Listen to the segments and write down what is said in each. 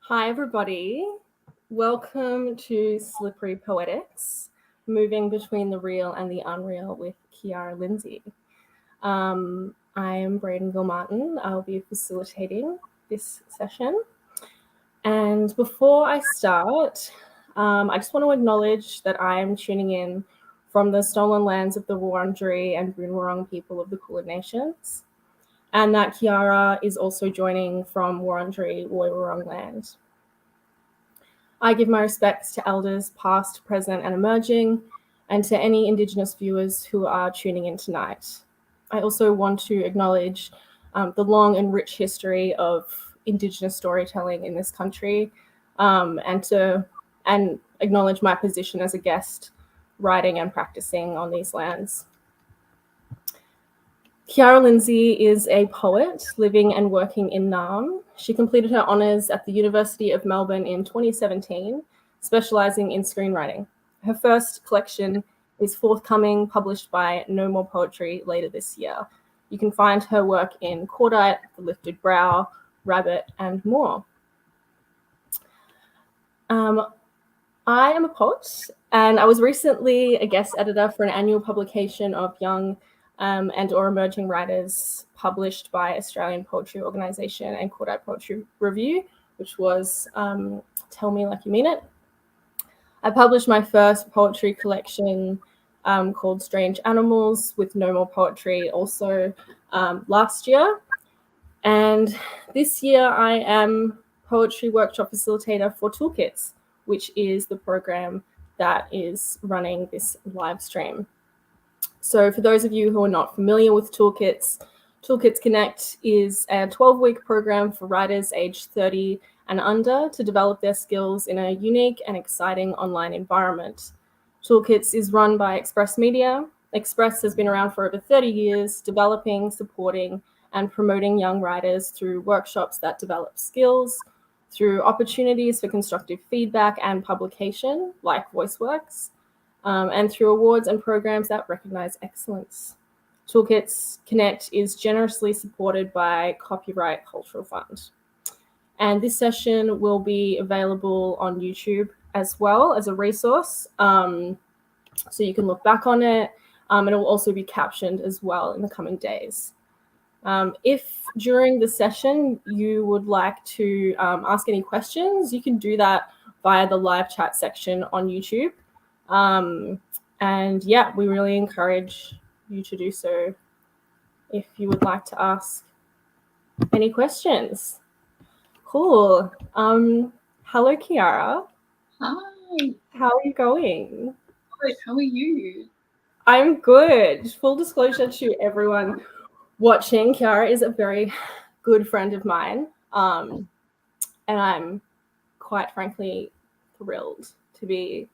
Hi, everybody. Welcome to Slippery Poetics, moving between the real and the unreal with Kiara Lindsay. I am Brayden Gilmartin. I'll be facilitating this session. And before I start, I just want to acknowledge that I am tuning in from the stolen lands of the Wurundjeri and Boonwurrung people of the Kulin Nations, and that Kiara is also joining from Wurundjeri Woiwurrung land. I give my respects to elders past, present, and emerging, and to any Indigenous viewers who are tuning in tonight. I also want to acknowledge the long and rich history of Indigenous storytelling in this country, and acknowledge my position as a guest writing and practicing on these lands. Kiara Lindsay is a poet living and working in Naarm. She completed her honours at the University of Melbourne in 2017, specialising in screenwriting. Her first collection is forthcoming, published by No More Poetry later this year. You can find her work in Cordite, The Lifted Brow, Rabbit, and more. I am a poet, and I was recently a guest editor for an annual publication of young and or emerging writers published by Australian Poetry Organisation and Cordite Poetry Review, which was Tell Me Like You Mean It. I published my first poetry collection called Strange Animals with No More Poetry also last year. And this year I am poetry workshop facilitator for Toolkits, which is the program that is running this live stream. So for those of you who are not familiar with Toolkits, Toolkits Connect is a 12-week program for writers aged 30 and under to develop their skills in a unique and exciting online environment. Toolkits is run by Express Media. Express has been around for over 30 years, developing, supporting, and promoting young writers through workshops that develop skills, through opportunities for constructive feedback and publication, like VoiceWorks, and through awards and programs that recognize excellence. Toolkits Connect is generously supported by Copyright Cultural Fund. And this session will be available on YouTube as well as a resource. So you can look back on it, and it will also be captioned as well in the coming days. If during the session you would like to ask any questions, you can do that via the live chat section on YouTube. And yeah, we really encourage you to do so if you would like to ask any questions. Cool. Hello, Kiara. Hi. How are you going? Good. How are you? I'm good. Full disclosure to everyone watching, Kiara is a very good friend of mine. And I'm quite frankly thrilled to be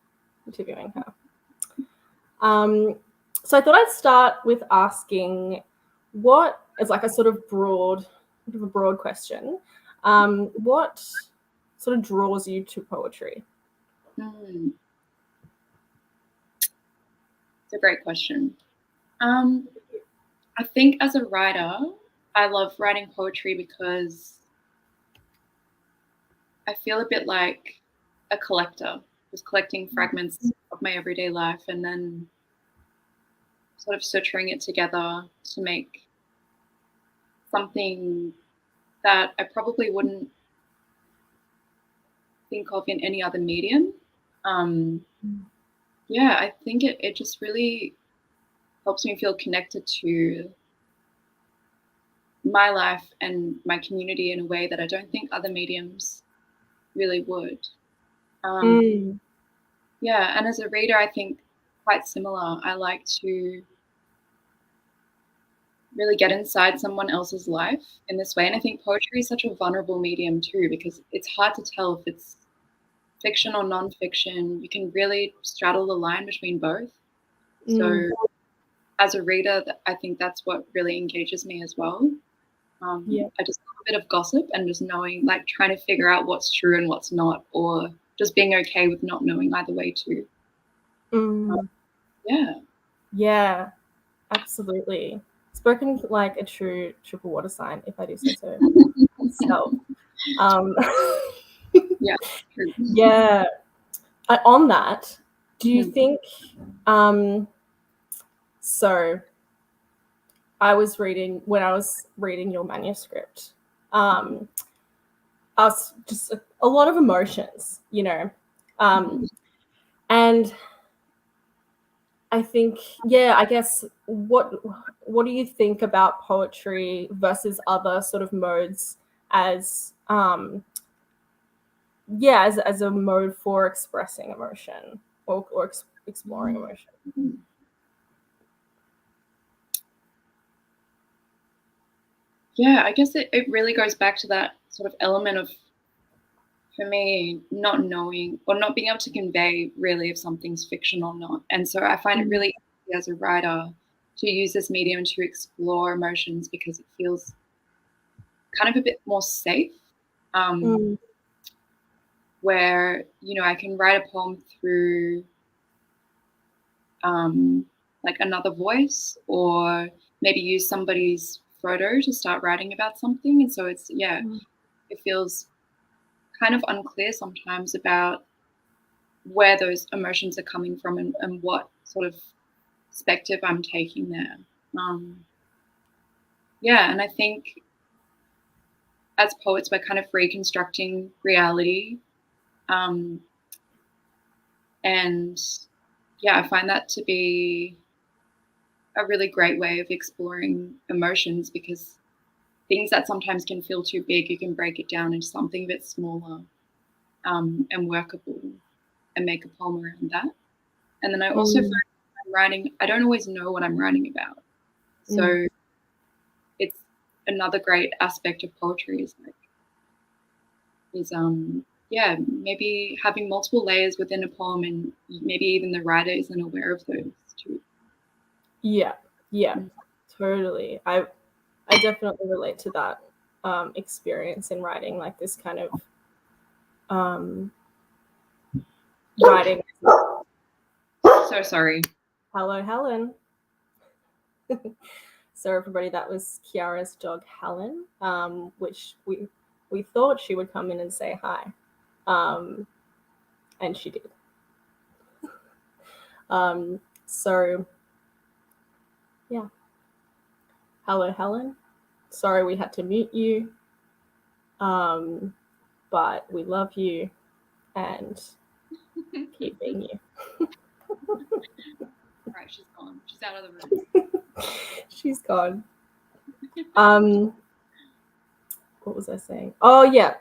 interviewing her. So I thought I'd start with asking what is like a sort of broad question. What sort of draws you to poetry? It's a great question. I think as a writer, I love writing poetry because I feel a bit like a collector, just collecting fragments of my everyday life and then sort of suturing it together to make something that I probably wouldn't think of in any other medium. Yeah, I think it just really helps me feel connected to my life and my community in a way that I don't think other mediums really would. Yeah, and as a reader, I think quite similar. I like to really get inside someone else's life in this way. And I think poetry is such a vulnerable medium too, because it's hard to tell if it's fiction or non-fiction. You can really straddle the line between both. So as a reader, I think that's what really engages me as well. I just love a bit of gossip and just knowing, like trying to figure out what's true and what's not, or just being okay with not knowing either way too. Yeah, absolutely. Spoken like a true triple water sign, if I do say so myself. Yeah, true. Yeah. On that, do you think, so when I was reading your manuscript, I was just a lot of emotions, and I think, I guess, what do you think about poetry versus other sort of modes as as a mode for expressing emotion or exploring emotion? Yeah, I guess it really goes back to that sort of element of, for me, not knowing or not being able to convey really if something's fiction or not. And so I find it really easy as a writer to use this medium to explore emotions because it feels kind of a bit more safe. Where, I can write a poem through like another voice, or maybe use somebody's photo to start writing about something. And so it feels kind of unclear sometimes about where those emotions are coming from and what sort of perspective I'm taking there. And I think as poets, we're kind of reconstructing reality. And I find that to be a really great way of exploring emotions, because things that sometimes can feel too big, you can break it down into something a bit smaller and workable and make a poem around that. And then I also find when I'm writing, I don't always know what I'm writing about. So it's another great aspect of poetry is maybe having multiple layers within a poem, and maybe even the writer isn't aware of those too. Yeah, totally. I definitely relate to that experience in writing, like this kind of writing. So sorry. Hello, Helen. So everybody, that was Kiara's dog, Helen, which we thought she would come in and say hi, and she did. So yeah, hello, Helen. Sorry we had to mute you, but we love you and keep being you. Right, she's gone. She's out of the room. She's gone. What was I saying? Oh yeah.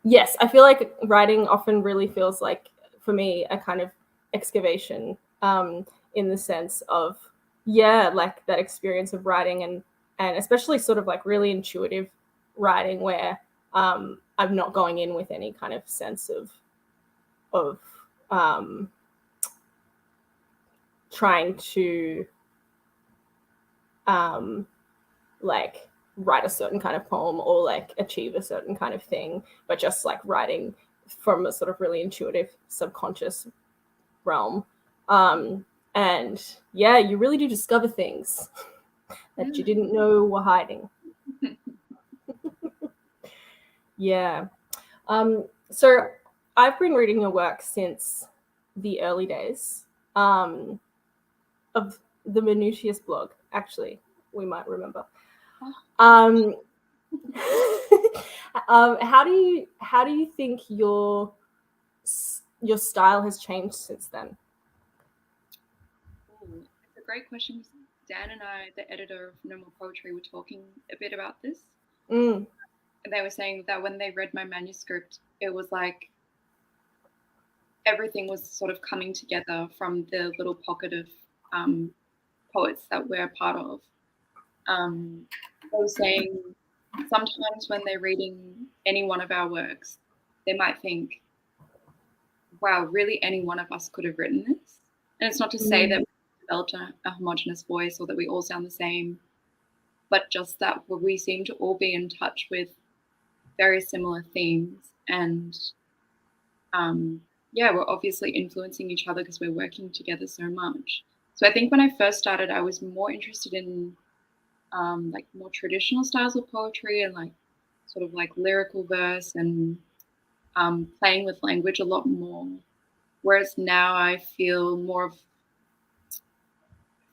Yes, I feel like writing often really feels like, for me, a kind of excavation, in the sense of, like that experience of writing, and especially sort of like really intuitive writing where I'm not going in with any kind of sense of trying to like write a certain kind of poem or like achieve a certain kind of thing, but just like writing from a sort of really intuitive subconscious realm. And you really do discover things that you didn't know were hiding. So I've been reading your work since the early days of the Minutius blog. Actually, we might remember. How do you think your style has changed since then? Ooh, it's a great question. Dan and I, the editor of No More Poetry, were talking a bit about this. And they were saying that when they read my manuscript, it was like everything was sort of coming together from the little pocket of poets that we're a part of. They were saying sometimes when they're reading any one of our works, they might think, wow, really any one of us could have written this. And it's not to say that we developed a homogenous voice or that we all sound the same, but just that we seem to all be in touch with very similar themes. And we're obviously influencing each other because we're working together so much. So I think when I first started, I was more interested in like more traditional styles of poetry and like sort of like lyrical verse and playing with language a lot more. Whereas now I feel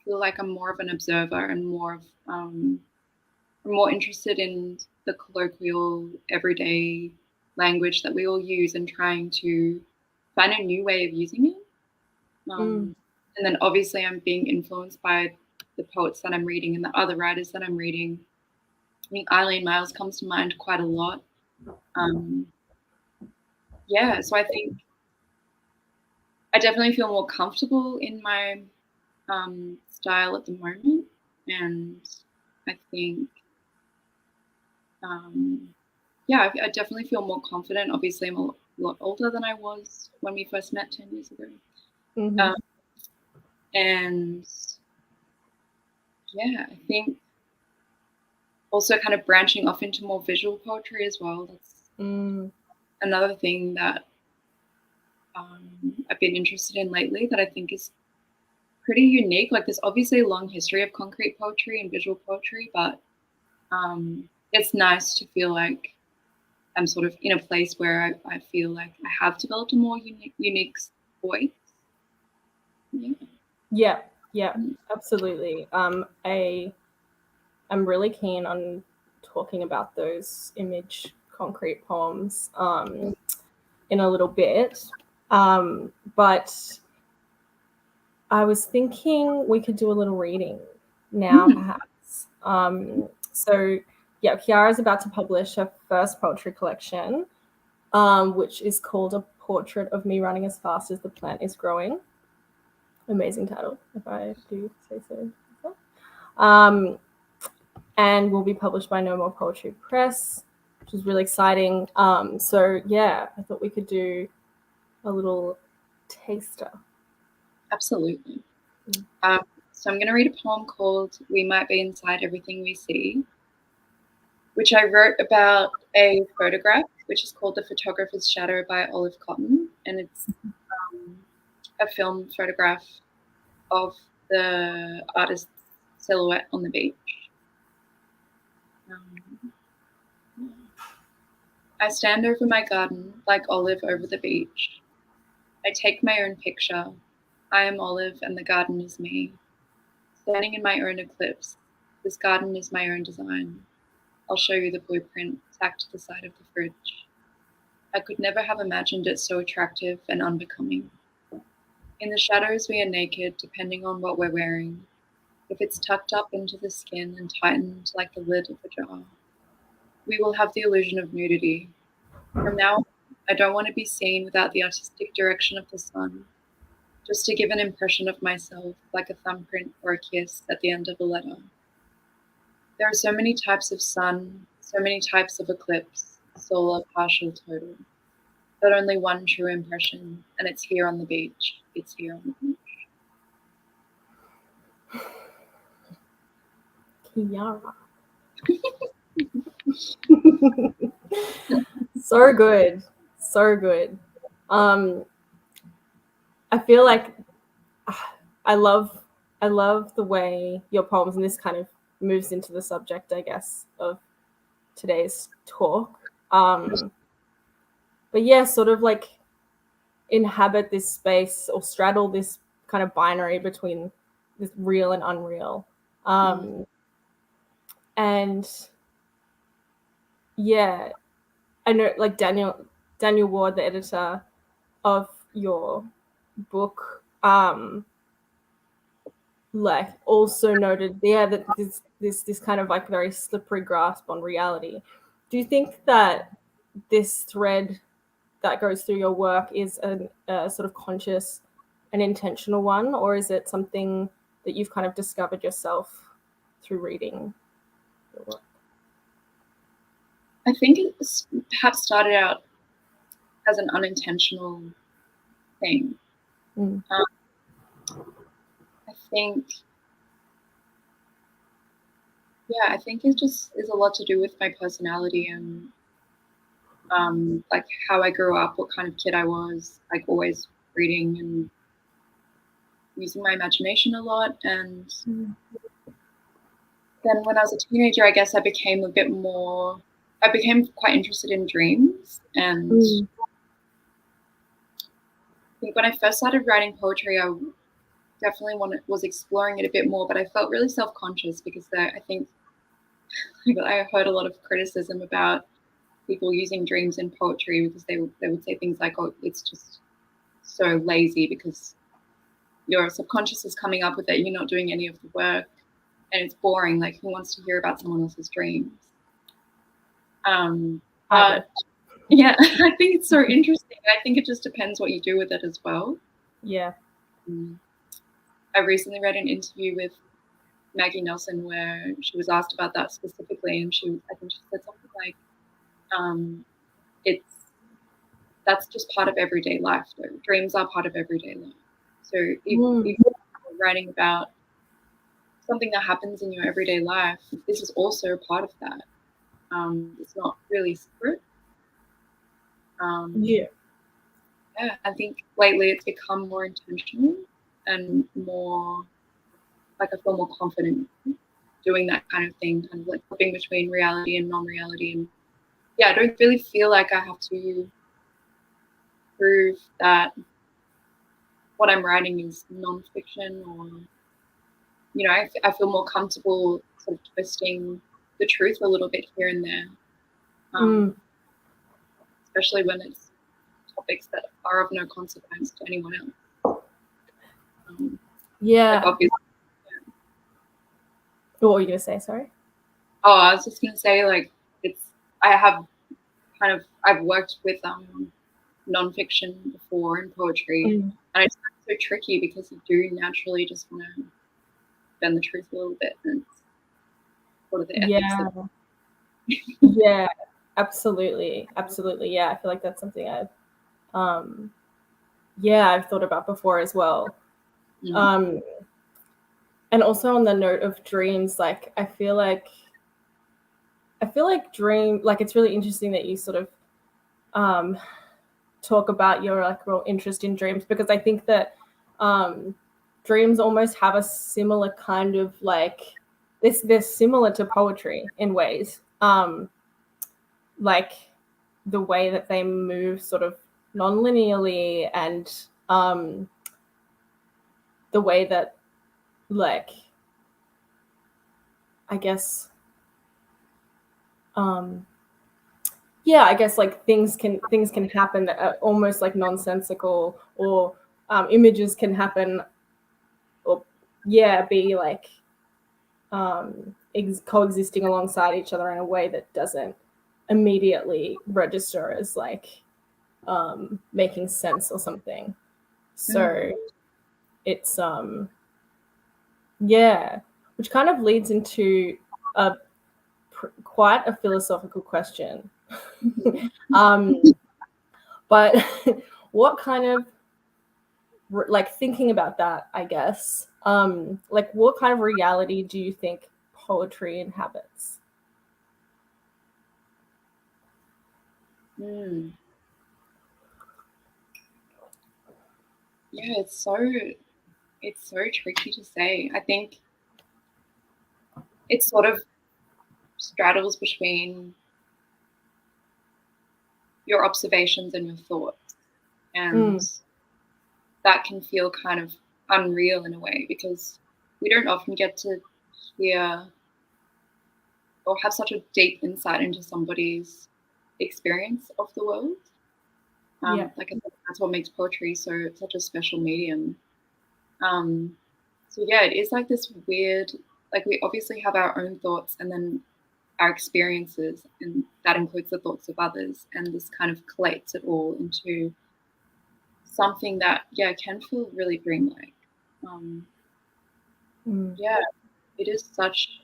like I'm more of an observer and I'm more interested in the colloquial, everyday language that we all use and trying to find a new way of using it. And then obviously I'm being influenced by the poets that I'm reading and the other writers that I'm reading. I think Eileen Myles comes to mind quite a lot. So I think I definitely feel more comfortable in my style at the moment, and I think I definitely feel more confident. Obviously, I'm a lot older than I was when we first met 10 years ago. And I think also kind of branching off into more visual poetry as well. That's another thing that I've been interested in lately that I think is pretty unique. Like, there's obviously a long history of concrete poetry and visual poetry, but it's nice to feel like I'm sort of in a place where I feel like I have developed a more unique voice. Yeah, absolutely. I'm really keen on talking about those image concrete poems in a little bit. But I was thinking we could do a little reading now, perhaps. So Kiara's about to publish her first poetry collection, which is called A Portrait of Me Running as Fast as the Plant is Growing. Amazing title, if I do say so. And will be published by No More Poetry Press, which is really exciting. I thought we could do a little taster. Absolutely. So I'm going to read a poem called We Might Be Inside Everything We See, which I wrote about a photograph, which is called The Photographer's Shadow by Olive Cotton. And it's a film photograph of the artist's silhouette on the beach. I stand over my garden like Olive over the beach. I take my own picture. I am Olive and the garden is me. Standing in my own eclipse, this garden is my own design. I'll show you the blueprint tacked to the side of the fridge. I could never have imagined it so attractive and unbecoming. In the shadows we are naked, depending on what we're wearing. If it's tucked up into the skin and tightened like the lid of a jar, we will have the illusion of nudity. From now on, I don't want to be seen without the artistic direction of the sun, just to give an impression of myself like a thumbprint or a kiss at the end of a letter. There are so many types of sun, so many types of eclipse, solar, partial, total, but only one true impression, and it's here on the beach. It's here on the beach. Kiara. So good. I feel like I love the way your poems, and this kind of moves into the subject, I guess, of today's talk. But yeah, sort of like inhabit this space or straddle this kind of binary between this real and unreal. And yeah, I know, like Daniel Ward, the editor of your book, like also noted that this kind of like very slippery grasp on reality. Do you think that this thread that goes through your work is a sort of conscious and intentional one, or is it something that you've kind of discovered yourself through reading your work? I think it's perhaps started out as an unintentional thing. I think it just is a lot to do with my personality and like how I grew up, what kind of kid I was, like always reading and using my imagination a lot. And then when I was a teenager, I guess I became quite interested in dreams and think when I first started writing poetry, I definitely was exploring it a bit more, but I felt really self-conscious because I think I heard a lot of criticism about people using dreams in poetry because they would say things like, "Oh, it's just so lazy because your subconscious is coming up with it, you're not doing any of the work, and it's boring. Like, who wants to hear about someone else's dreams?" But yeah, I think it's so interesting. I think it just depends what you do with it as well. Yeah. I recently read an interview with Maggie Nelson where she was asked about that specifically, and I think she said something like, that's just part of everyday life. Dreams are part of everyday life. So if you're writing about something that happens in your everyday life, this is also a part of that. It's not really separate. Yeah, I think lately it's become more intentional and more like I feel more confident doing that kind of thing, kind of like flipping between reality and non-reality. And yeah, I don't really feel like I have to prove that what I'm writing is non-fiction, or I feel more comfortable sort of twisting the truth a little bit here and there, especially when it's topics that are of no consequence to anyone else. Yeah. Like obviously, What were you gonna say? Sorry. Oh, I was just gonna say, like, I've worked with nonfiction before in poetry, and it's so tricky because you do naturally just want to bend the truth a little bit, and what are the ethics? Yeah, absolutely. Yeah, I feel like that's something I've thought about before as well. And also on the note of dreams, like I feel like it's really interesting that you sort of talk about your like real interest in dreams, because I think that dreams almost have a similar kind of like they're similar to poetry in ways. Like the way that they move sort of non-linearly, and the way that, like, I guess I guess like things can happen that are almost like nonsensical, or images can happen, or be like coexisting alongside each other in a way that doesn't immediately register as like making sense or something. So it's which kind of leads into quite a philosophical question. But what kind of, like, thinking about that, I guess, like, what kind of reality do you think poetry inhabits? Yeah, it's so tricky to say. I think it sort of straddles between your observations and your thoughts, and that can feel kind of unreal in a way, because we don't often get to hear or have such a deep insight into somebody's experience of the world. Like I said, that's what makes poetry such a special medium. So yeah, it is like this weird, like we obviously have our own thoughts and then our experiences, and that includes the thoughts of others, and this kind of collates it all into something that can feel really dreamlike. Yeah, it is such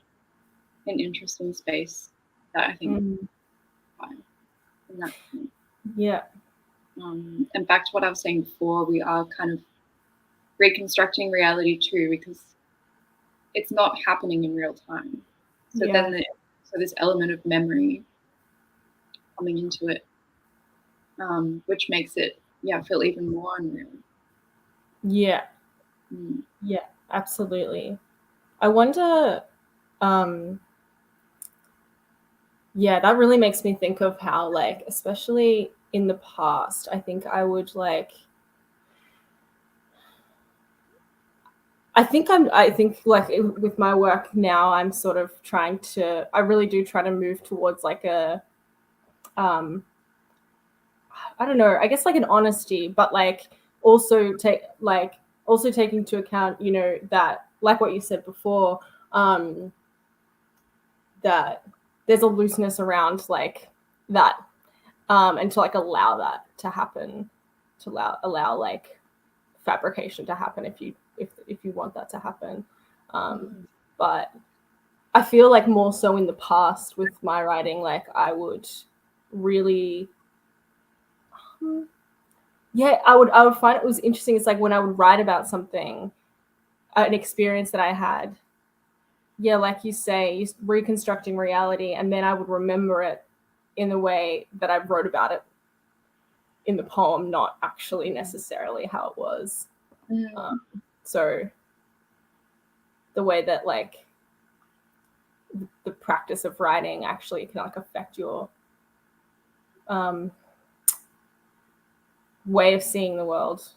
an interesting space that I think in that point. And back to what I was saying before, we are kind of reconstructing reality too, because it's not happening in real time. So then this element of memory coming into it, which makes it feel even more unreal. Yeah, absolutely. I wonder, that really makes me think of how, like, especially in the past, I think I would like I think like with my work now, I'm sort of I really do try to move towards like a, I don't know, I guess like an honesty, but like also taking into account, that like what you said before, that there's a looseness around like that, and to like allow that to happen, to allow like fabrication to happen if you want that to happen. But I feel like more so in the past with my writing, like I would really, I would find it was interesting. It's like when I would write about something, an experience that I had, like you say, reconstructing reality, and then I would remember it in the way that I wrote about it in the poem, not actually necessarily how it was. So the way that like the practice of writing actually can like affect your way of seeing the world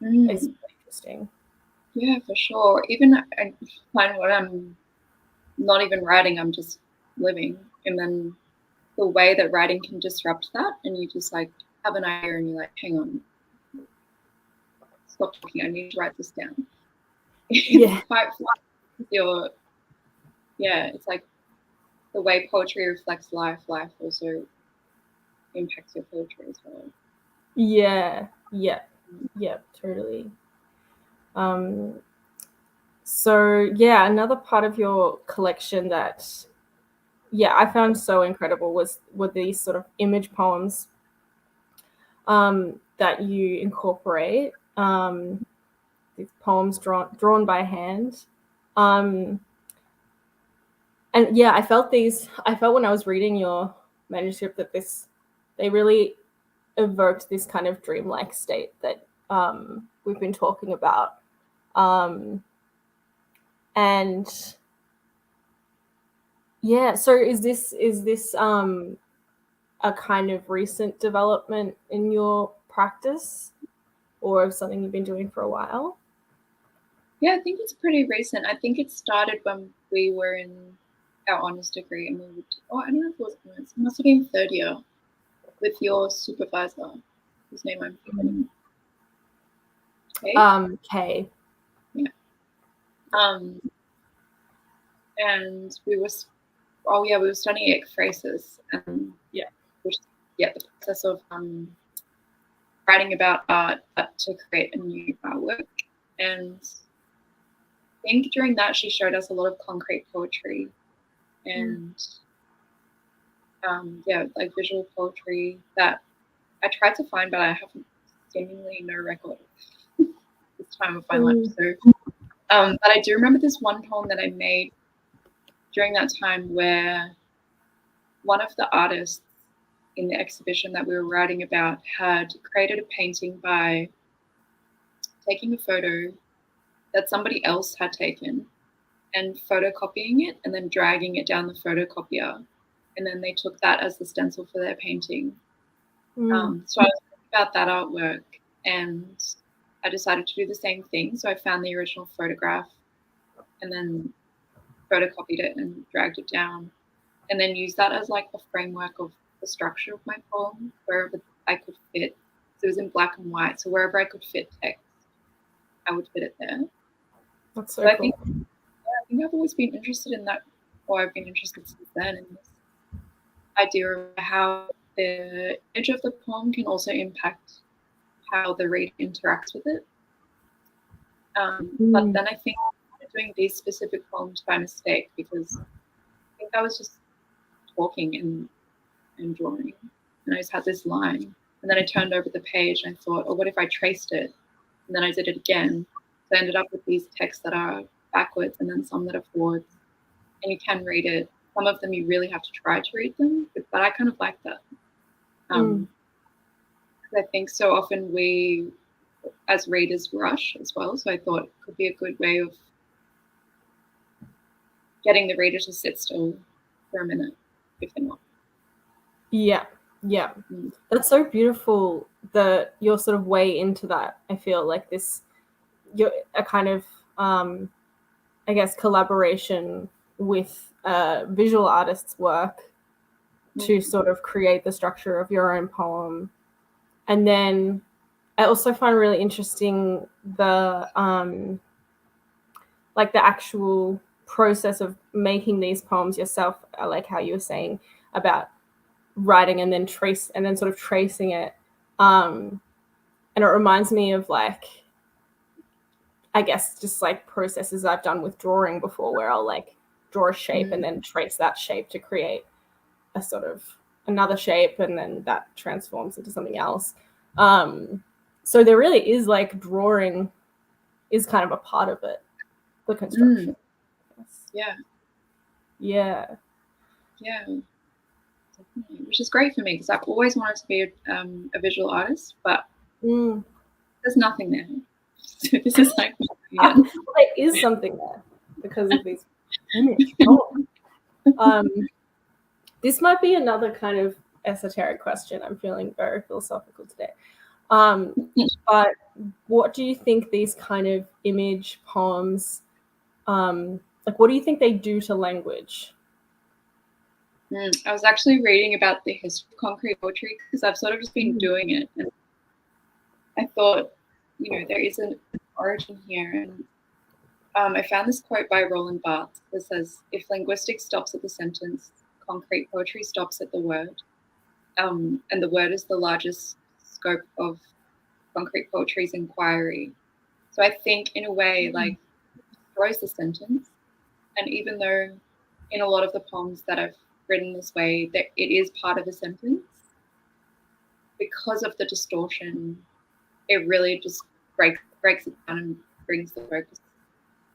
is interesting. Yeah, for sure. Even I find when I'm not even writing, I'm just living, and then the way that writing can disrupt that, and you just like have an idea and you're like, hang on, stop talking, I need to write this down. Yeah. It's like the way poetry reflects life also impacts your poetry as well. Yeah, totally. So another part of your collection that I found so incredible were these sort of image poems that you incorporate, these poems drawn by hand. And I felt when I was reading your manuscript that they really evoked this kind of dreamlike state that we've been talking about. And so is this a kind of recent development in your practice, or something you've been doing for a while? Yeah, I think it's pretty recent. I think it started when we were in our honours degree, and I don't know if it was honours, it must have been third year, with your supervisor, whose name I'm forgetting. Kay. Yeah. And we were studying ekphrasis, and the process of writing about art to create a new artwork. And I think during that she showed us a lot of concrete poetry and like visual poetry that I tried to find, but I have seemingly no record this time of my life. So but I do remember this one poem that I made during that time where one of the artists in the exhibition that we were writing about had created a painting by taking a photo that somebody else had taken and photocopying it and then dragging it down the photocopier. And then they took that as the stencil for their painting. So I was thinking about that artwork, and I decided to do the same thing. So I found the original photograph and then photocopied it and dragged it down, and then used that as like a framework of the structure of my poem, wherever I could fit. So it was in black and white, so wherever I could fit text, I would fit it there. That's so cool. I think I've always been interested in that, or I've been interested since then, in this idea of how the image of the poem can also impact how the reader interacts with it. But then I think I'm doing these specific poems by mistake, because I think I was just talking and drawing, and I just had this line, and then I turned over the page and I thought, oh, what if I traced it? And then I did it again. So I ended up with these texts that are backwards and then some that are forwards, and you can read it. Some of them you really have to try to read them, but I kind of like that. I think so often we, as readers, rush as well. So I thought it could be a good way of getting the reader to sit still for a minute if they're not. Yeah. That's so beautiful, your sort of way into that. I feel like you're a kind of I guess, collaboration with visual artists' work to sort of create the structure of your own poem. And then I also find really interesting the like the actual process of making these poems yourself. I like how you were saying about writing and then sort of tracing it. And it reminds me of like, I guess, just like processes I've done with drawing before, where I'll like draw a shape and then trace that shape to create a sort of another shape, and then that transforms into something else. So there really is like drawing is kind of a part of it, the construction. Yeah. Yeah. Definitely. Which is great for me because I've always wanted to be a visual artist, but there's nothing there. So this is like there is something there because of these image poems. This might be another kind of esoteric question. I'm feeling very philosophical today. But what do you think these kind of image poems, like what do you think they do to language? I was actually reading about the history of concrete poetry because I've sort of just been doing it. And I thought, there is an origin here. And I found this quote by Roland Barthes that says, if linguistic stops at the sentence, concrete poetry stops at the word. And the word is the largest scope of concrete poetry's inquiry. So I think in a way, like, throws the sentence. And even though in a lot of the poems that I've written this way, that it is part of a sentence, because of the distortion, it really just breaks it down and brings the focus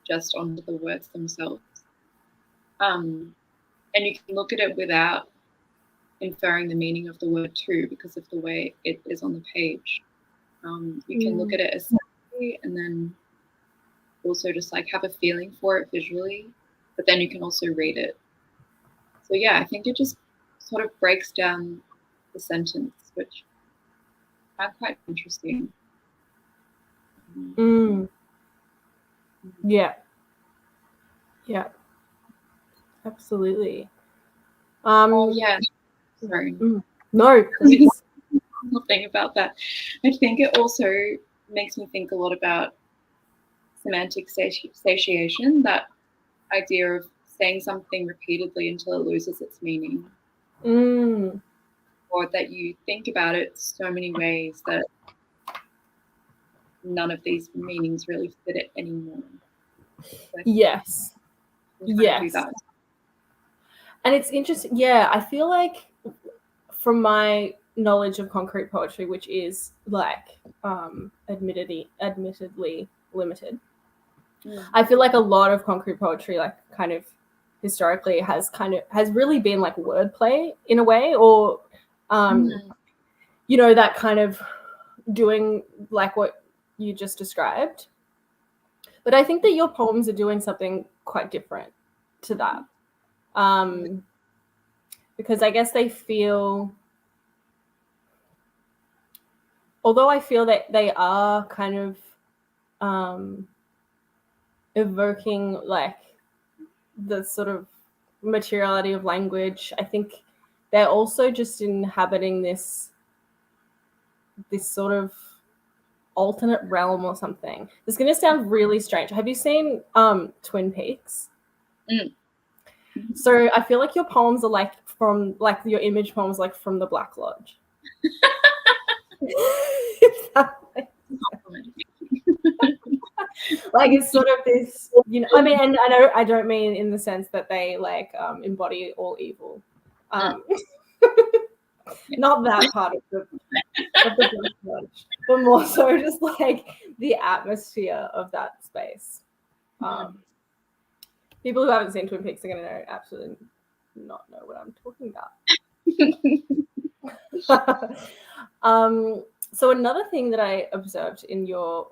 just onto the words themselves. And you can look at it without inferring the meaning of the word too, because of the way it is on the page. You can look at it aesthetically and then also just like have a feeling for it visually, but then you can also read it. So yeah, I think it just sort of breaks down the sentence, which I find quite interesting. Yeah, absolutely. Yeah, sorry. No, please. Thing about that, I think it also makes me think a lot about semantic satiation, that idea of saying something repeatedly until it loses its meaning, or that you think about it so many ways that none of these meanings really fit it anymore. So yes. And it's interesting. Yeah, I feel like from my knowledge of concrete poetry, which is like admittedly limited, I feel like a lot of concrete poetry, like kind of historically, has really been like wordplay in a way, or that kind of doing like what you just described. But I think that your poems are doing something quite different to that, because I guess they feel, although I feel that they are kind of evoking like the sort of materiality of language, I think they're also just inhabiting this sort of alternate realm or something. It's going to sound really strange. Have you seen Twin Peaks? So I feel like your poems are like from like your image poems like from the Black Lodge. Like it's sort of this, I mean, and I don't mean in the sense that they like embody all evil. Not that part of the Black Lodge, but more so just like the atmosphere of that space. People who haven't seen Twin Peaks are going to absolutely not know what I'm talking about. So another thing that I observed in your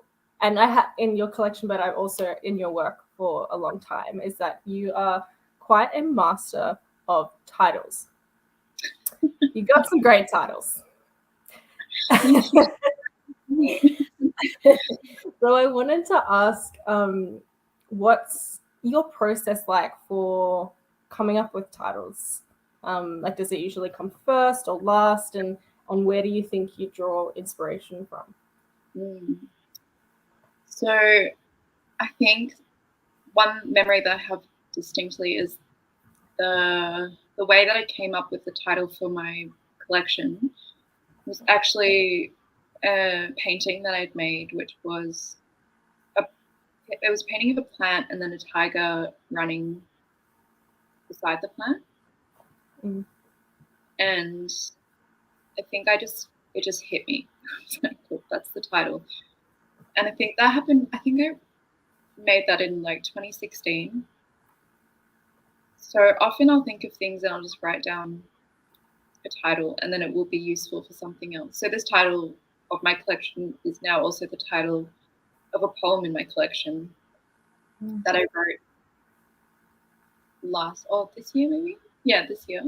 collection, but I've also in your work for a long time, is that you are quite a master of titles. You got some great titles. So I wanted to ask, what's your process like for coming up with titles? Like, does it usually come first or last, and where do you think you draw inspiration from? So I think one memory that I have distinctly is the way that I came up with the title for my collection was actually a painting that I'd made, which was it was painting of a plant and then a tiger running beside the plant. And I think it just hit me. Cool, that's the title. And I think that happened, I think I made that in like 2016. So often I'll think of things and I'll just write down a title and then it will be useful for something else. So this title of my collection is now also the title of a poem in my collection that I wrote this year maybe? Yeah, this year.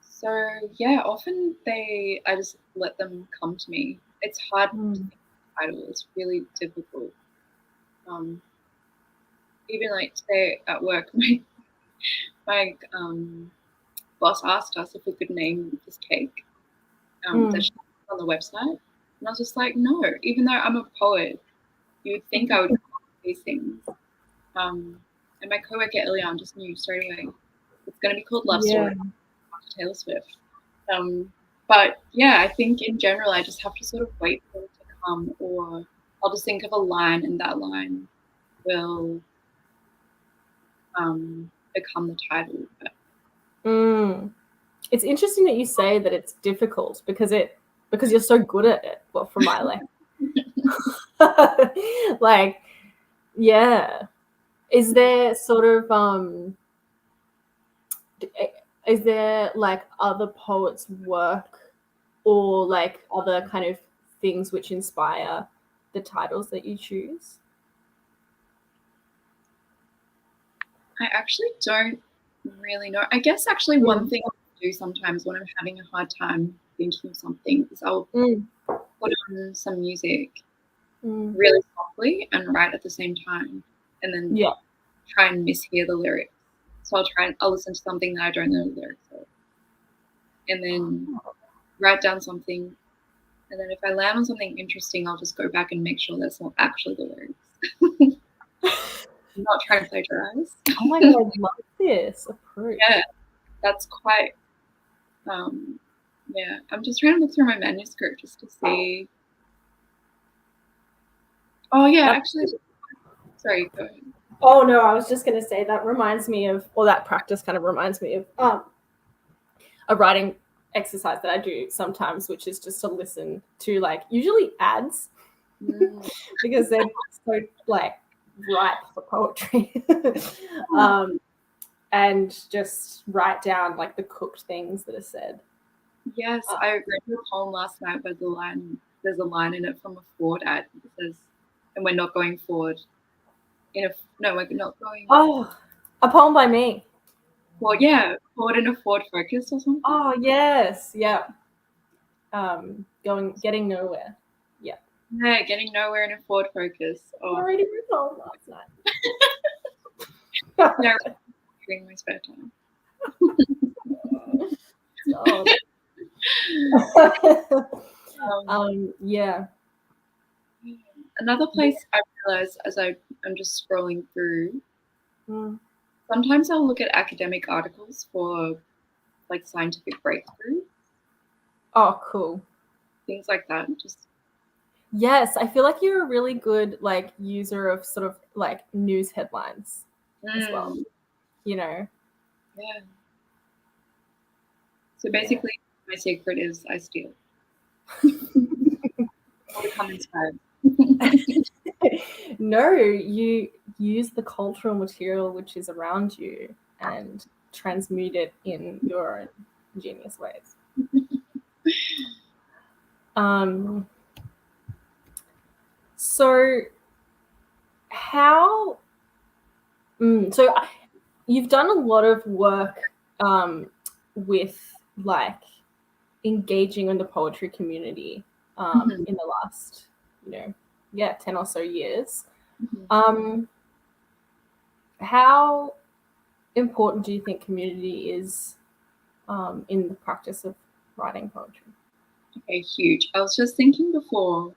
So yeah, often I just let them come to me. It's hard to think of a title. It's really difficult. Even like today at work, my boss asked us if we could name this cake that's on the website. And I was just like, no, even though I'm a poet, you would think I would come up with these things. And my coworker Elian just knew straight away. It's going to be called Love Story after Taylor Swift. But yeah, I think in general, I just have to sort of wait for it to come, or I'll just think of a line and that line will become the title. It's interesting that you say that it's difficult because you're so good at it. Well, from my life, like, yeah. Is there sort of is there like other poets' work or like other kind of things which inspire the titles that you choose? I actually don't really know. I guess actually one thing I do sometimes when I'm having a hard time thinking of something is I'll put on some music really softly and write at the same time, and then try and mishear the lyrics. So I'll listen to something that I don't know the lyrics of, and then write down something, and then if I land on something interesting, I'll just go back and make sure that's not actually the lyrics. I'm not trying to plagiarize. Oh my god, I love this approach. Yeah, that's quite. Yeah, I'm just trying to look through my manuscript just to see. Oh yeah, actually. Sorry, go ahead. Oh no, I was just going to say that reminds me of, or that practice kind of reminds me of a writing exercise that I do sometimes, which is just to listen to like usually ads because they're so like ripe for poetry, and just write down like the cooked things that are said. Yes, I read a poem last night where there's a line in it from a Ford ad that says, "And we're not going forward." We're not going. Oh, a poem by me. Well, yeah, Ford in a Ford Focus or something. Oh yes, yeah. Getting nowhere. Yeah. Yeah, getting nowhere in a Ford Focus. Oh. I already read poem last night. Yeah, during my spare time. Yeah. Another place I realized as I'm just scrolling through, sometimes I'll look at academic articles for like scientific breakthroughs. Oh, cool. Things like that. Yes, I feel like you're a really good like user of sort of like news headlines as well. You know. Yeah. So basically, my secret is I steal. I'll become inspired. No, you use the cultural material which is around you and transmute it in your own ingenious ways. So how? So you've done a lot of work with like engaging in the poetry community in the last 10 or so years. How important do you think community is in the practice of writing poetry? Okay, huge. I was just thinking before,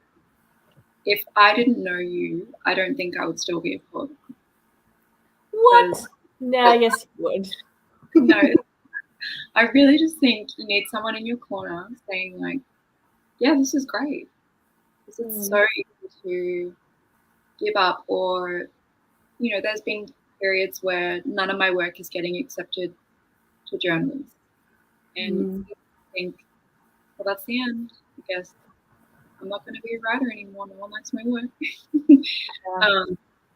if I didn't know you, I don't think I would still be a poet. What? No, I guess you would. No, I really just think you need someone in your corner saying like, yeah, this is great. This is so easy to give up, or, there's been periods where none of my work is getting accepted to journals. And you think, well, that's the end. I guess I'm not going to be a writer anymore. No one likes my work.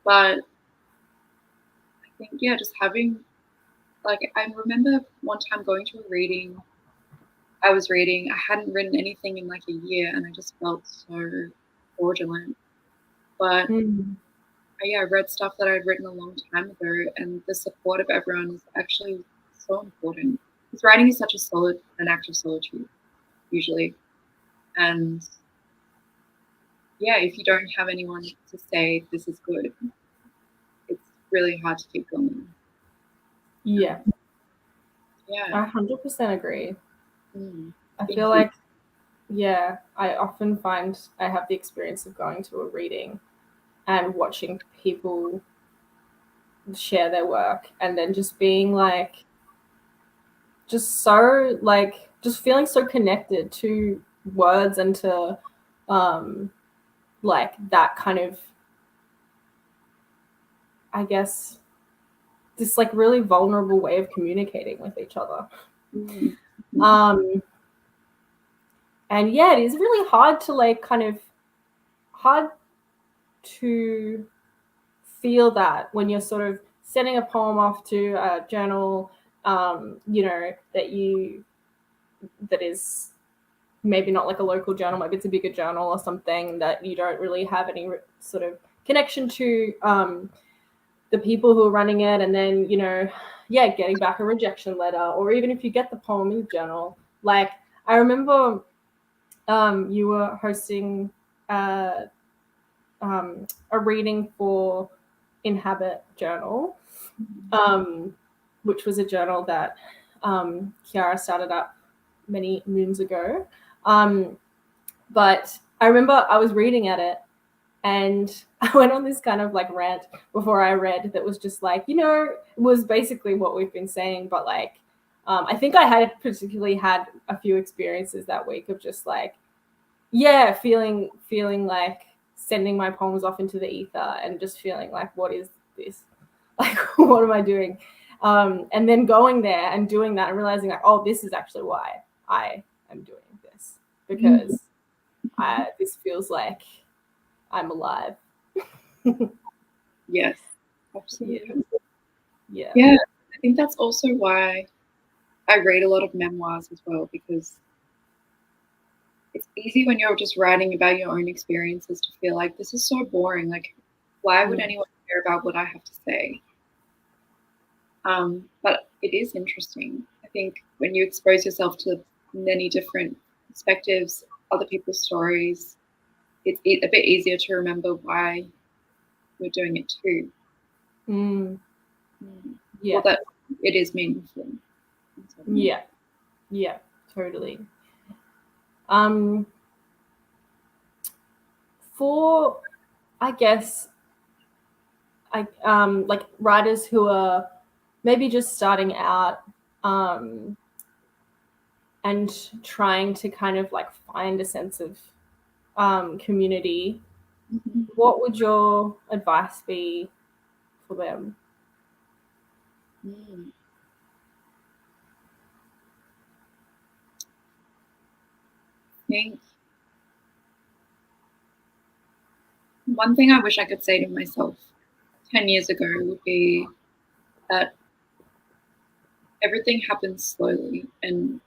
But I think, yeah, just having, like, I remember one time going to a reading. I was reading, I hadn't written anything in like a year, and I just felt so fraudulent. But I read stuff that I'd written a long time ago, and the support of everyone is actually so important. Because writing is such an act of solitude, usually. And yeah, if you don't have anyone to say this is good, it's really hard to keep going. Yeah. Yeah. I 100% agree. I Thank feel you. like, yeah, I often find I have the experience of going to a reading and watching people share their work and then just being like, just so like, just feeling so connected to words and to like that kind of, I guess, this like really vulnerable way of communicating with each other. And yeah, it is really hard to like kind of hard to feel that when you're sort of sending a poem off to a journal, that is maybe not like a local journal, maybe it's a bigger journal or something that you don't really have any sort of connection to the people who are running it, and then getting back a rejection letter, or even if you get the poem in the journal. Like I remember you were hosting a reading for Inhabit journal, which was a journal that Kiara started up many moons ago. But I remember I was reading at it, and I went on this kind of like rant before I read that was just like, it was basically what we've been saying, but like, I think I had particularly had a few experiences that week of just like, yeah, feeling like sending my poems off into the ether and just feeling like, what is this? Like, what am I doing? And then going there and doing that and realizing like, oh, this is actually why I am doing this, because this feels like I'm alive. Yes, absolutely. Yeah. I think that's also why I read a lot of memoirs as well, because it's easy when you're just writing about your own experiences to feel like this is so boring. Like, why would anyone care about what I have to say? But it is interesting. I think when you expose yourself to many different perspectives, other people's stories, it's a bit easier to remember why you're doing it too. Yeah. Or that it is meaningful. Yeah, totally. For, I guess, like writers who are maybe just starting out and trying to kind of like find a sense of community, what would your advice be for them? I think one thing I wish I could say to myself 10 years ago would be that everything happens slowly, and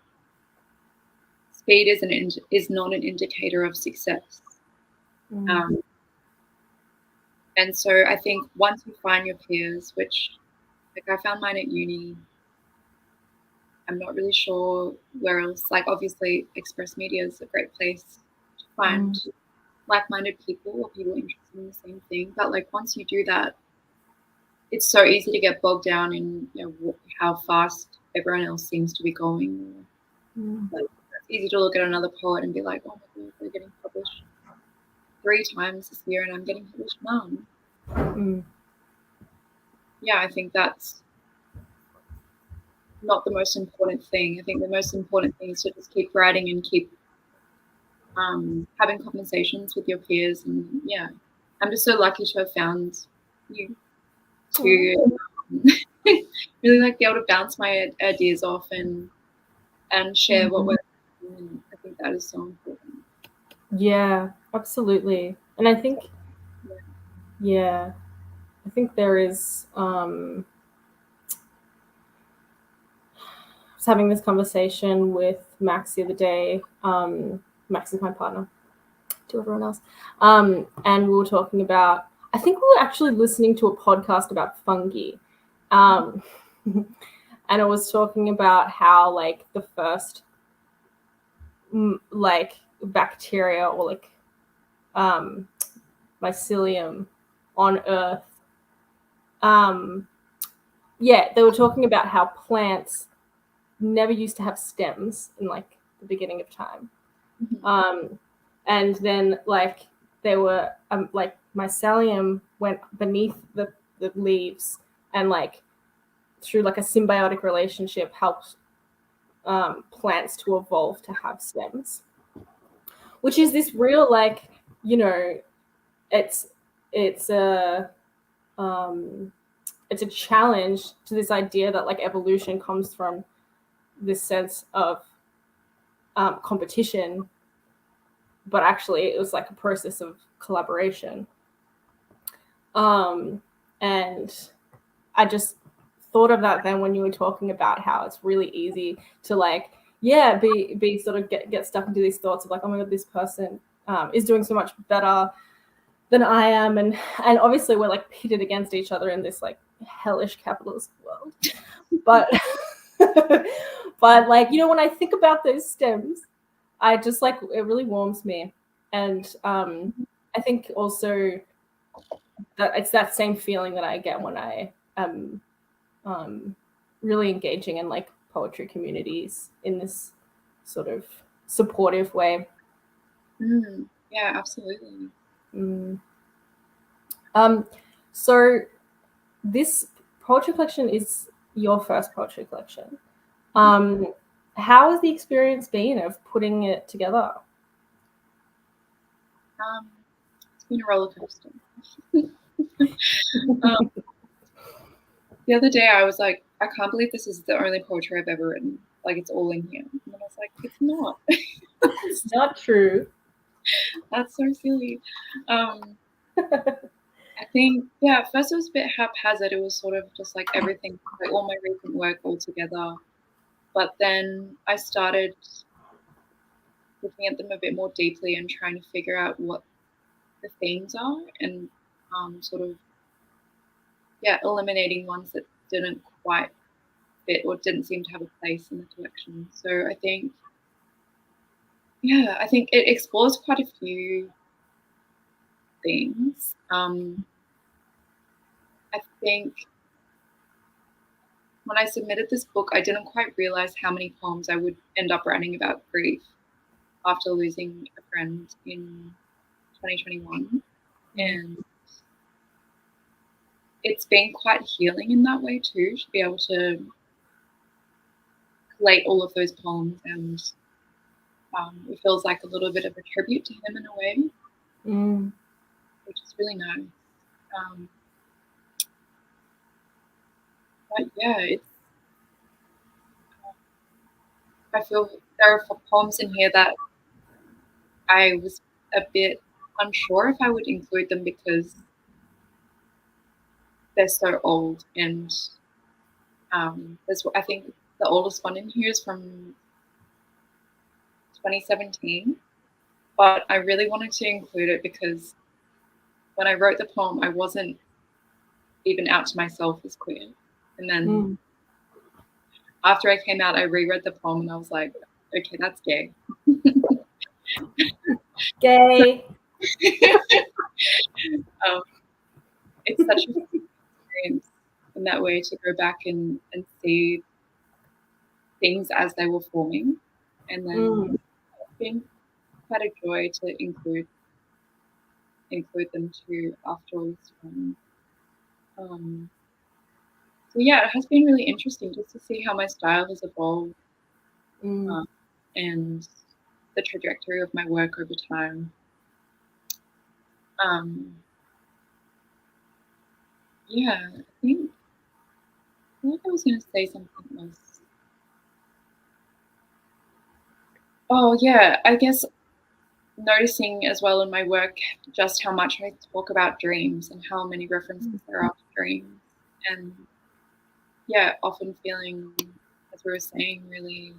speed is not an indicator of success. And so I think once you find your peers, which like I found mine at uni, I'm not really sure where else. Like obviously Express Media is a great place to find like-minded people or people interested in the same thing. But like once you do that, it's so easy to get bogged down in how fast everyone else seems to be going. Like, it's easy to look at another poet and be like, oh my god, they're getting published 3 times this year and I'm getting published none. Yeah, I think that's not the most important thing. I think the most important thing is to just keep writing and keep having conversations with your peers. And yeah, I'm just so lucky to have found you to really like be able to bounce my ideas off and share what we're doing. And I think that is so important. Yeah, absolutely. And I think, yeah, I think there is, I was having this conversation with Max the other day. Max is my partner, to everyone else. And we were talking about, I think we were actually listening to a podcast about fungi. And it was talking about how like the first like bacteria or like mycelium on Earth. Yeah, they were talking about how plants never used to have stems in like the beginning of time. And then like they were like mycelium went beneath the leaves and like through like a symbiotic relationship helped plants to evolve to have stems, which is this real like, you know, it's a it's a challenge to this idea that like evolution comes from this sense of competition, but actually it was like a process of collaboration. And I just thought of that then when you were talking about how it's really easy to like, yeah, be sort of get stuck into these thoughts of like, oh my god, this person is doing so much better than I am, and obviously we're like pitted against each other in this like hellish capitalist world. But but like, you know, when I think about those stems, I just like it really warms me. And I think also that it's that same feeling that I get when I am really engaging in like poetry communities in this sort of supportive way. Yeah, absolutely. So this poetry collection is your first poetry collection. How has the experience been of putting it together? It's been a roller coaster. The other day I was like, I can't believe this is the only poetry I've ever written. Like, it's all in here. And then I was like, it's not. It's not true. That's so silly. I think, yeah, at first it was a bit haphazard. It was sort of just like everything, like all my recent work all together. But then I started looking at them a bit more deeply and trying to figure out what the themes are and sort of, yeah, eliminating ones that didn't quite fit or didn't seem to have a place in the collection. So I think, yeah, I think it explores quite a few things. I think when I submitted this book, I didn't quite realize how many poems I would end up writing about grief after losing a friend in 2021. And it's been quite healing in that way too, to be able to collate all of those poems, and it feels like a little bit of a tribute to him in a way, which is really nice. But yeah, I feel there are poems in here that I was a bit unsure if I would include them because they're so old, and I think the oldest one in here is from 2017, but I really wanted to include it because when I wrote the poem, I wasn't even out to myself as queer. And then after I came out, I reread the poem and I was like, okay, that's gay. Gay. It's such an experience in that way to go back and see things as they were forming, and then it's been quite a joy to include them too afterwards. So yeah, it has been really interesting just to see how my style has evolved and the trajectory of my work over time. Yeah, I feel like I was going to say something else. Oh yeah, I guess noticing as well in my work just how much I talk about dreams and how many references there are to dreams, and yeah, often feeling, as we were saying, really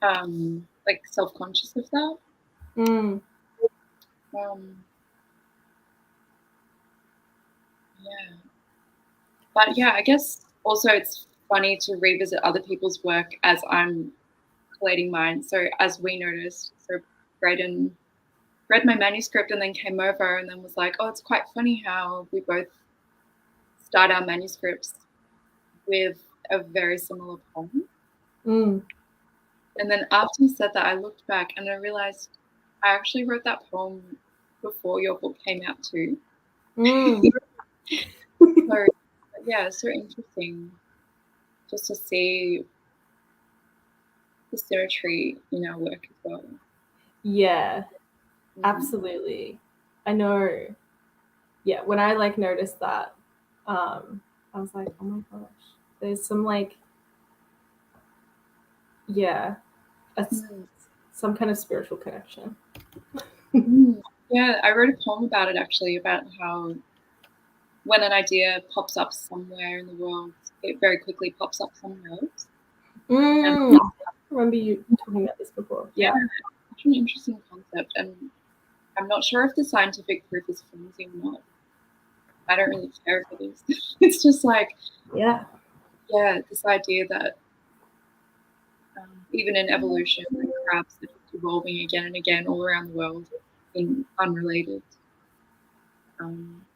like self-conscious of that. Yeah, but yeah, I guess also it's funny to revisit other people's work as I'm collating mine. So as we noticed, so Brayden read my manuscript and then came over and then was like, oh, it's quite funny how we both start our manuscripts with a very similar poem. And then after he said that, I looked back and I realized I actually wrote that poem before your book came out too. So yeah, it's so interesting just to see the symmetry in our work as well. Yeah, absolutely. I know. Yeah, when I like noticed that, I was like, oh my gosh, there's some like, yeah, some kind of spiritual connection. Yeah, I wrote a poem about it actually, about how when an idea pops up somewhere in the world, it very quickly pops up somewhere else. I remember you talking about this before. Yeah, such an interesting concept, and I'm not sure if the scientific proof is flimsy or not. I don't really care if it is. It's just like, yeah, this idea that even in evolution, like crabs are just evolving again and again all around the world in unrelated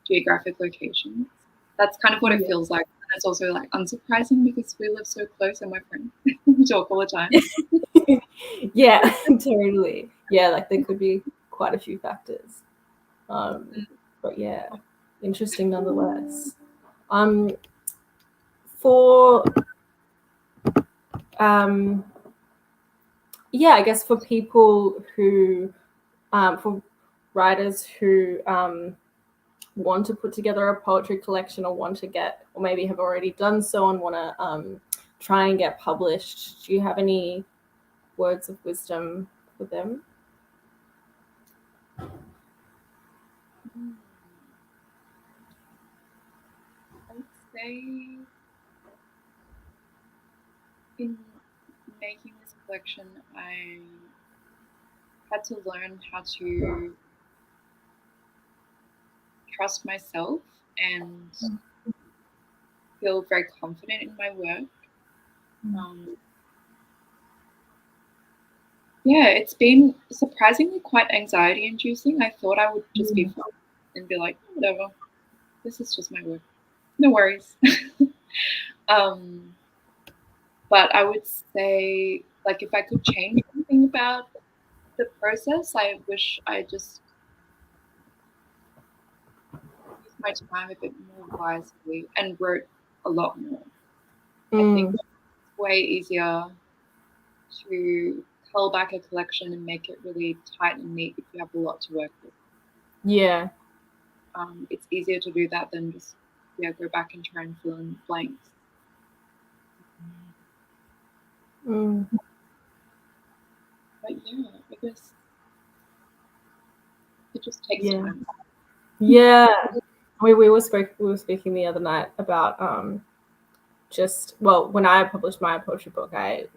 geographic locations. That's kind of what it feels like. And it's also like unsurprising because we live so close and we're friends. We talk all the time. Yeah, totally. Yeah, like there could be quite a few factors. But yeah, interesting nonetheless. For yeah, I guess for people who for writers who want to put together a poetry collection or want to get, or maybe have already done so and want to try and get published, do you have any words of wisdom for them? I would say in making this collection, I had to learn how to trust myself and feel very confident in my work. Yeah, it's been surprisingly quite anxiety inducing. I thought I would just be fun and be like, whatever, this is just my work. No worries. But I would say, like, if I could change anything about the process, I wish I just used my time a bit more wisely and wrote a lot more. I think it's way easier to cull back a collection and make it really tight and neat if you have a lot to work with. Yeah. It's easier to do that than just go back and try and fill in blanks. But yeah, I guess it just takes time. Yeah. We were speaking the other night about when I published my poetry book, I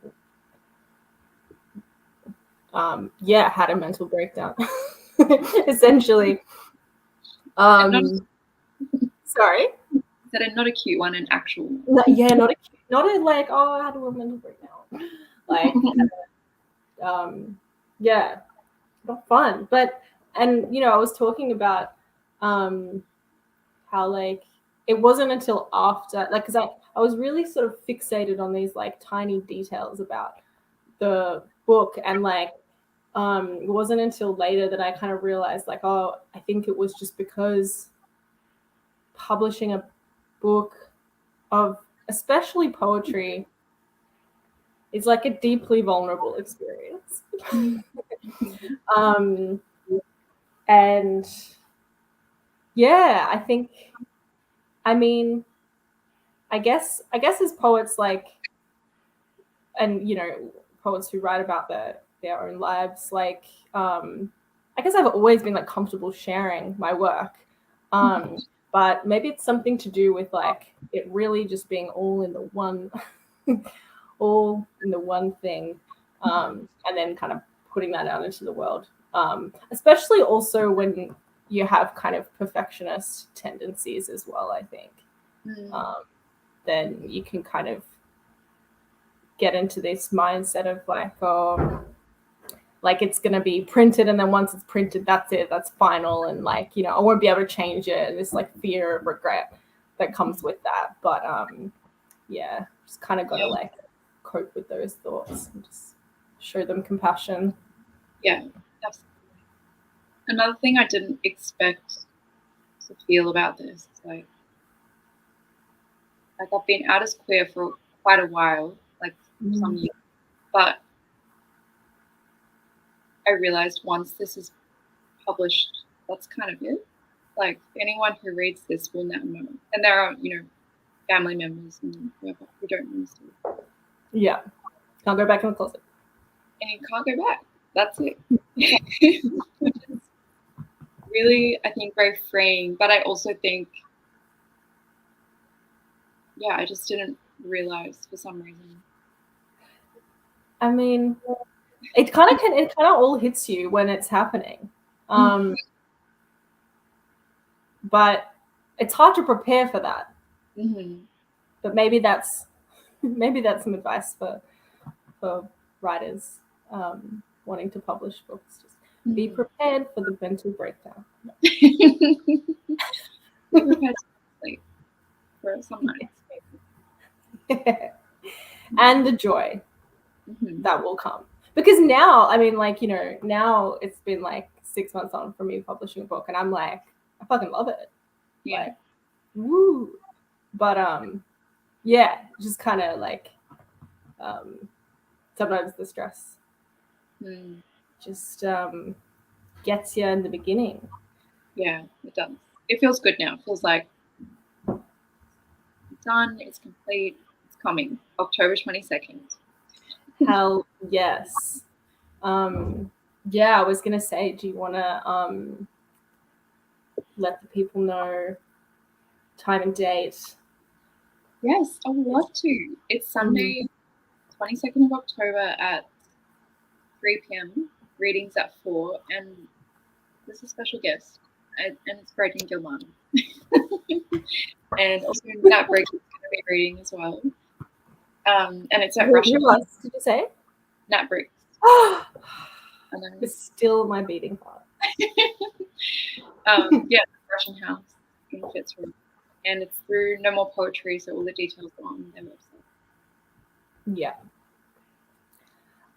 had a mental breakdown essentially. Sorry? Is that not a cute one, an actual one? Not a like, oh, I had a mental breakdown. Like, yeah, not fun. But, and, you know, I was talking about how, like, it wasn't until after, like, because I was really sort of fixated on these, like, tiny details about the book, and, like, it wasn't until later that I kind of realized, like, oh, I think it was just because publishing a book of especially poetry is like a deeply vulnerable experience. And yeah, I think, I mean, I guess as poets, like, and, you know, poets who write about their own lives, like, I guess I've always been, like, comfortable sharing my work. But maybe it's something to do with, like, it really just being all in the one all in the one thing, and then kind of putting that out into the world. Especially also when you have kind of perfectionist tendencies as well, I think. Then you can kind of get into this mindset of, like, oh, like, it's going to be printed, and then once it's printed, that's it, that's final, and, like, you know, I won't be able to change it, and this, like, fear of regret that comes with that. But yeah, just kind of got to, like, cope with those thoughts and just show them compassion. Yeah, absolutely. Another thing I didn't expect to feel about this is, like I've been out as queer for quite a while, like some years, but I realized once this is published, that's kind of it. Like, anyone who reads this will now know, and there are, you know, family members and whoever who don't know still. Yeah, can't go back in the closet, and you can't go back. That's it. Which is really, I think, very freeing. But I also think, yeah, I just didn't realize for some reason. I mean, it kind of all hits you when it's happening. But it's hard to prepare for that. But maybe that's some advice for writers wanting to publish books. Just be prepared for the mental breakdown. Be prepared to sleep for some nights. And the joy that will come. Because now, I mean, like, you know, now it's been like 6 months on from me publishing a book, and I'm like, I fucking love it. Yeah. Like, woo. But yeah, just kind of like sometimes the stress just gets you in the beginning. Yeah, it does. It feels good now. It feels like it's done, it's complete, it's coming. October 22nd. Hell yes. Yeah, I was gonna say, do you want to let the people know time and date? Yes, I would love to. It's Sunday, 22nd of October at 3 p.m. Readings at 4, and there's a special guest, and it's Brayden Gilmartin. And also Nat Briggs is going to be reading as well. And it's at Russian. Who else did you say? Nat Briggs. It's still my beating heart. Yeah, Russian House in Fitzroy. And it's through No More Poetry, so all the details are on their website. Yeah.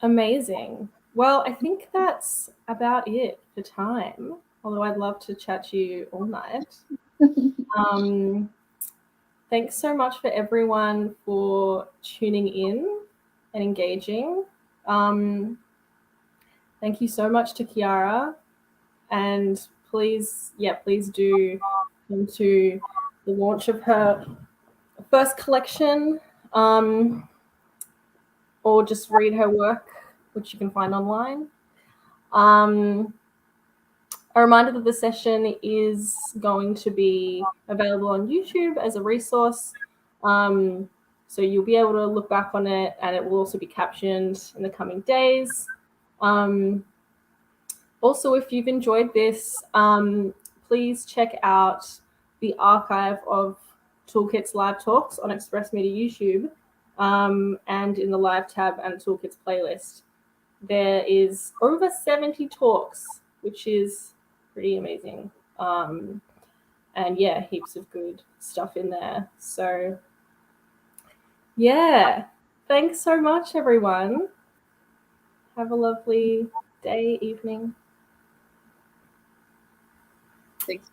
Amazing. Well, I think that's about it for time, although I'd love to chat to you all night. Thanks so much for everyone for tuning in and engaging. Thank you so much to Kiara, and please do come to the launch of her first collection, or just read her work, which you can find online. A reminder that the session is going to be available on YouTube as a resource. So you'll be able to look back on it, and it will also be captioned in the coming days. Also, if you've enjoyed this, please check out the archive of Toolkit's live talks on Express Media YouTube, and in the live tab and Toolkit's playlist. there is over 70 talks, which is pretty amazing. And yeah, heaps of good stuff in there. So yeah, thanks so much, everyone. Have a lovely day, evening. Thanks.